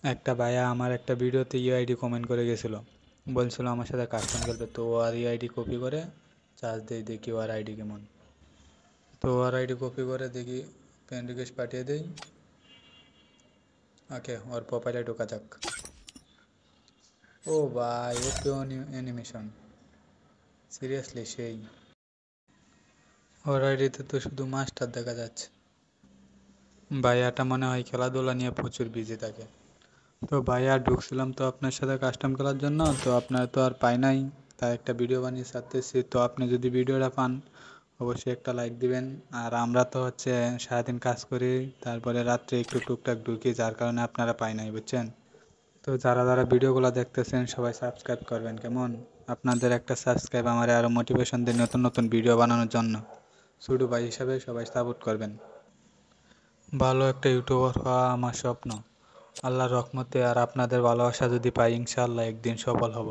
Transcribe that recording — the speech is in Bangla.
একটা ভাইয়া আমার একটা ভিডিওতে ইউআইডি কমেন্ট করে গেছিলো, বলছিল আমার সাথে কাস্টম খেলবে। তো আর ইউআইডি কপি করে চার্জ দিয়ে দেখি ওর আইডি কেমন। তো ওর আইডি কপি করে দেখি, ফ্রেন্ড রিকোয়েস্ট পাঠিয়ে দেই। ওকে, ওর প্রোফাইলে ঢোকা যাক। ও ভাই, ওপি অ্যানিমেশন, সিরিয়াসলি সেই। ওর আইডিতে তো শুধু মাস্টার দেখা যাচ্ছে। ভাইয়াটা মনে হয় খেলাধুলা নিয়ে প্রচুর বিজি থাকে। তো ভাইয়া ঢুকছিলাম তো আপনার সাথে কাস্টম খেলার জন্য, তো আপনার তো আর পাই নাই, তাই একটা ভিডিও বানিয়ে ছাড়তেছি। তো আপনি যদি ভিডিওটা পান অবশ্যই একটা লাইক দিবেন। আর আমরা তো হচ্ছে সারাদিন কাজ করি, তারপরে রাত্রে একটু টুকটাক ঢুকি, যার কারণে আপনারা পাই নাই, বুঝছেন। তো যারা যারা ভিডিওগুলো দেখতেছেন সবাই সাবস্ক্রাইব করবেন, কেমন? আপনাদের একটা সাবস্ক্রাইব আমার আরও মোটিভেশন দেয় নতুন নতুন ভিডিও বানানোর জন্য। ছোটো ভাই হিসাবে সবাই সাপোর্ট করবেন। ভালো একটা ইউটিউবার হওয়া আমার স্বপ্ন। আল্লাহর রহমতে আর আপনাদের ভালোবাসা যদি পাই, ইনশাআল্লাহ একদিন সফল হব।